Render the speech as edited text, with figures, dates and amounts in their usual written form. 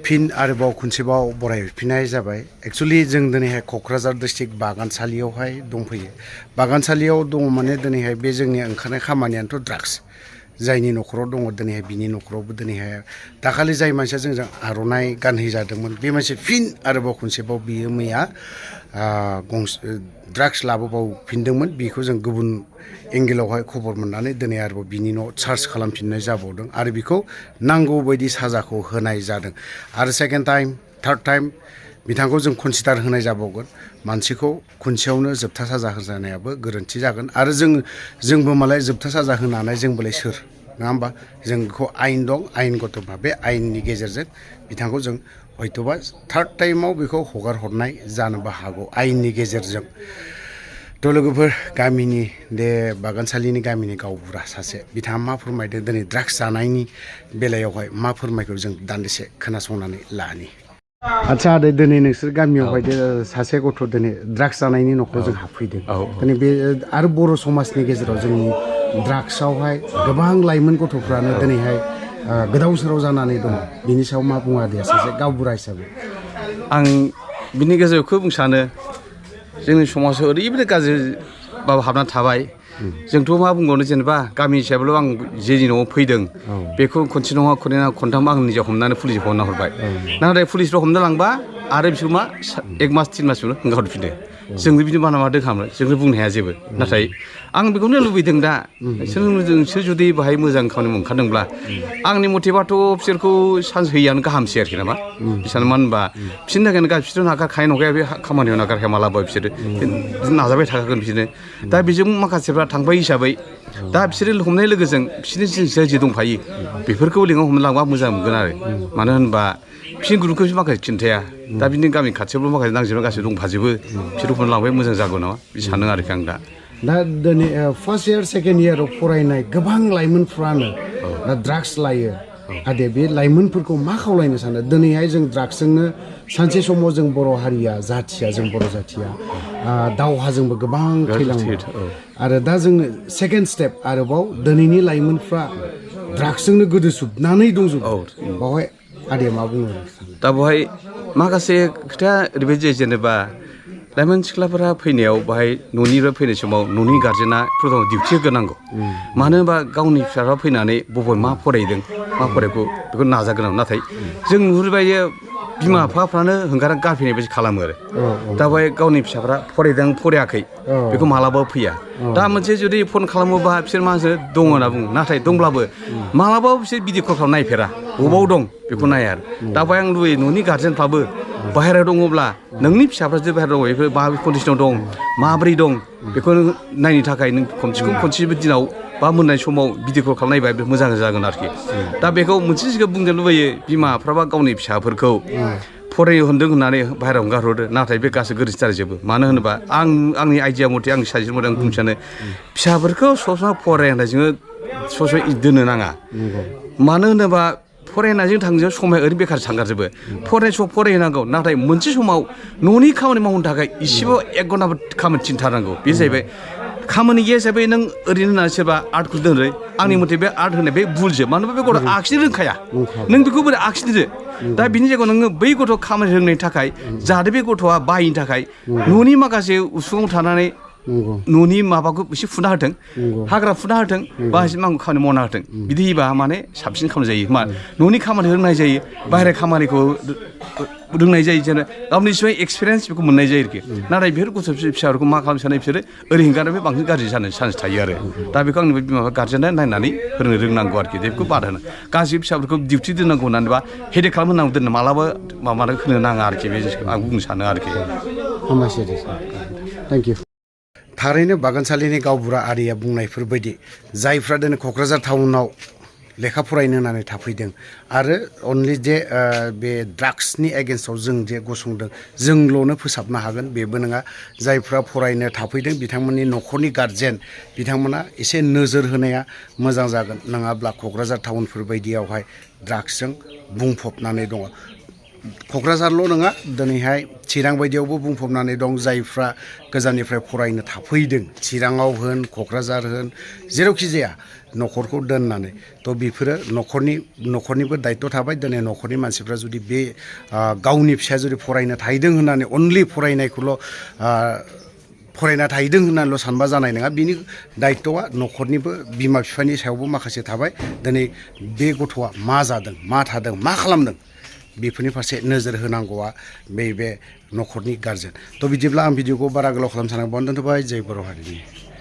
फिन आरोबाव खनसेबाव बरायफिननाय जाबाय एक्चुअली जों दिनैहाय क'क्राझार डिस्ट्रिक्ट बागानसालियावहाय दंफैयो बागानसालियाव दङ माने दिनैहाय बे जोंनि ओंखारनाय खामानियानोथ' ड्राग्स जायनि न'खराव दङ दिनैहाय बिनि न'खरावबो दिनैहाय दाखालि जाय मानसिया जोंजों आर'नाइ गानहैजादोंमोन बे मानसि फिन आरोबाव खनसेबाव बियो मैया ड्राग्स लाबोबावफिनदोंमोन बेखौ जों गुबुन एंगेलावहाय खबर मोननानै दिनै आरोबाव बिनि न' सार्च खालामफिननाय जाबावदों आरो बेखौ नांगौ बायदि साजाखौ होनाय जादों आरो सेकेन्ड टाइम थार्ड टाइम बिथांखौ जों कनसिडार होनाय जाबावगोन मानसिखौ खनसेयावनो जोबथा साजा होजानायाबो गोरोन्थि जागोन आरो जोंबो मालाय जोबथा साजा होनानै जोंबोलाय सोर नङा होमबा जों बेखौ आयेन दं आयेनगतबा बे आयेननि गेजेरजों बिथांखौ जों हयथ'बा थार्ड टाइमाव बेखौ हगार हरनाय जानोबो हागौ आयेननि गेजेरजों थ' लोगोफोर गामिनि दे बागानसालिनि गामिनि गावबुरा सासे बिथाङा मा फोरमायदों दिनै ड्राग्स जानायनि बेलायावहाय मा फोरमायखौ जों दान्दिसे खोनासंनानै लानि आदसा आदै दिनै नोंसोर गामियावहाय सासे गथ' दिनै ड्राग्स जानायनि न'खराव जों हाबफैदों दिनै बे आरो बर' समाजनि गेजेराव जोंनि ड्राग्सआवहाय गोबां लाइमोन गथ'फ्रानो दिनैहाय गोदाव सोराव जानानै दङ बिनि सायाव मा बुङो आदैया सासे गावबुरा हिसाबै आं बिनि गेजेराव बुंनो सानो जोंनि समाजाव ओरैबायदि गाज्रि हाबना थाबाय जोंथ' मा बुंबावनो जेनेबा गामि हिसाबैल' आं जेनि न'आव फैदों बेखौ खनसे नङा खननै नङा खनथाम आं निजे हमनानै पुलिसखौ हमना हरबाय नाथाय पुलिसफ्रा हमना लांबा आरो बिसोर मा 1 मास 3 मासखौनो हगारहरफिनो जोंनो बिदि मा दोखामो जोंनो बुंनो हाया जेबो नाथाय आं बेखौनो लुबैदों दा नोंसोर जुदि बाहाय मोजां खामानि ओंखारदोंब्ला आंनि मथेबाथ' बिसोरखौ चान्स होयैआनो गाहामसै आरोखि नामा बिसोर मानो होनबा बिसोरनि थाखायनो बिसोर नागारखानाय नंखाया बे खामानियाव नागारखाया मालाबा बिसोरो बिदिनो नाजाबाय थाखागोन बिसोरनो दा बेजों माखासेफ्रा थांबाय हिसाबै दा बिसोरो हमनाय लोगोजों बिसोरनि जिनिसा जि दंफायो बेफोरखौ लिङाव हमना लांबा मोजां मोनगोन आरो मानो होनबा बिसोरनि ग्रुपखौ माखासे खिन्थाया दा बिदिनो गामि खाथियावबो माखासे नांजोबना गासिबो दंफाजोबो बिसोरखौ हमना लांबाय मोजां जागौ नामा बिदि सानो आरोखि आं दा दिनै फार्स्ट इयार सेकेन्ड इयाराव फरायनाय गोबां लाइमोनफ्रानो दा ड्राग्स लायो आदे बे लाइमोनफोरखौ मा खावलायनो सानो दिनैहाय जों ड्राग्सजोंनो सानसे समाव जों बर' हारिया जों बर' जाथिया दावहाजोंबो गोबां थैलांबाय आरो दा जोङो सेकेन्ड स्टेप आरोबाव दिनैनि लाइमोनफ्रा ड्राग्सजोंनो गोदोसोबनानै दंजोबो बावहाय आदैया मा बुङो दा बेवहाय माखासे खोथाया ओरैबायदि जायो जेनेबा लाइमोन सिख्लाफोरा फैनायाव बाहाय न'निफ्राय फैनाय समाव न'नि गार्जेना प्रथम डिउटि होग्रोनांगौ मानो होनबा गावनि फिसाफ्रा फैनानै बबे मा फरायदों मा फरायखौ बेखौ नाजाग्रोनांगौ नाथाय जों नुहुरबाय बिमा बिफाफ्रानो हंगारा गारफैनाय बायदि खालामो आरो दा बेवहाय गावनि फिसाफ्रा फरायदों फरायाखै बेखौ मालाबाबो फैया दा मोनसे जुदि फन खालामोबा बिसोर मा दङ होनना बुङो नाथाय दंब्लाबो मालाबाबो बिसोर भिडिअ कल खालाम नायफेरा बबाव दं बेखौ नाया आरो दा बेवहाय आं लुबैयो न'नि गार्जेनफ्राबो बाहेरायाव दङब्ला नोंनि फिसाफ्रा जे बाहेरायाव दङ बेफोर मा कन्डिसनाव दं माबोरै दं बेखौ नायनो थाखाय नों खनसेबो दिनाव बा मोननाय समाव भिडिअ कल खालामनायबा मोजां जागोन आरोखि दा बेखौ मोनसे सिगां बुंनो लुबैयो बिमाफ्राबा गावनि फिसाफोरखौ फरायनो होन्दों होननानै बाहेरायाव हगारहरो नाथाय बे गासै गोरोन्थि जाजोबो मानो होनोबा आंनि आइडिया मथे आंनि साजेसन मथे आं बुंनो सानो फिसाफोरखौ सब समाय फरायनायजोंनो सब समाय दोननो नाङा मानो होनोबा फरायनायजों थांजों समाय ओरैनो बेखार थांगारजोबो फरायनाय समाव फरायहोनांगौ नाथाय मोनसे समाव न'नि खामानि मावनो थाखाय इसेबाबो 1 घन्टाबो खामानि थिनथारनांगौ बे जाहैबाय खामानि गैया हिसाबै नों ओरैनो होननानै सोरबा आर्टखौ दोनरै आंनि मथे बे आर्ट होनाय बे भुलजोब मानो होनबा बे गथ' आखिनो रोंखाया नों बेखौ बोरै आखिनो दा बिनि जायगायाव नोङो बै गथ' खामानि रोंनायनि थाखाय जाहाथे बे गथ'आ बायिनि थाखाय न'नि माखासे उसुङाव थानानै न'नि माबाखौ एसे फुना होथों हाग्रा फुना होथों बा एसे खामानि मावना होथों बिदि होबा माने साबसिन खामानि जायो मा न'नि खामानि रोंनाय जायो बाहेरा खामानिखौ रोंनाय जायो जेन गावनि सिबां एक्सपिरियेन्स बेखौ मोननाय जायो आरोखि नाथाय बेफोर गथ' फिसाफोरखौ मा खालामनो सानो बिसोरो ओरै हेंगारनानै बांसिन गाज्रि जानो चान्स थायो आरो दा बेखौ आंनि बिमा बिफा गार्जेना नायनानै फोरोंनो रोंनांगौ आरोखि बेखौ बादा होनो गासिबो फिसाफोरखौ डिउटि दोननांगौ होननानैबा हेडेक खालामहोनांगौ दोननो मालाबा माबानो होनो नाङा आरोखि बे आं बुंनो सानो आरोखि हामबायसै दे थेंक इउ थारैनो बागानसालिनि गावबुरा आरिया बुंनायफोर बायदि जायफ्रा दिनै क'क्राझार टाउनाव लेखा फरायनो होननानै थाफैदों आरो अनलि जे बे ड्राग्सनि एगेन्स्टआव जों जे गसंदों जोंल'नो फोसाबनो हागोन बेबो नङा जायफ्रा फरायनो थाफैदों बिथांमोननि न'खरनि गार्जेन बिथांमोना एसे नोजोर होनाया मोजां जागोन नङाब्ला क'क्राझार टाउनफोर बायदियावहाय ड्राग्सजों बुंफबनानै दङ क'क्राझारल' नङा दिनैहाय चिरां बायदियावबो बुंफबनानै दं जायफ्रा गोजाननिफ्राय फरायनो थाफैदों चिराङाव होन क'क्राझार होन जेरावखि जाया न'खरखौ दोननानै थ' बेफोरो न'खरनिबो दायथ' थाबाय दिनै न'खरनि मानसिफ्रा जुदि बे गावनि फिसाया जुदि फरायनो थाहैदों होननानै अनलि फरायनायखौल' फरायना थाहैदों होननानैल' सानबा जानाय नङा बिनि दायथ'आ न'खरनिबो बिमा बिफानि सायावबो माखासे थाबाय दिनै बे गथ'आ मा जादों मा थादों मा खालामदों बेफोरनि फारसे नोजोर होनांगौआ बे न'खरनि गारजेन थ' बिदिब्ला आं भिडिअखौ बारा गोलाव खालामनो सानाखै बावनो दोनथ'बाय जय बर' हारिनि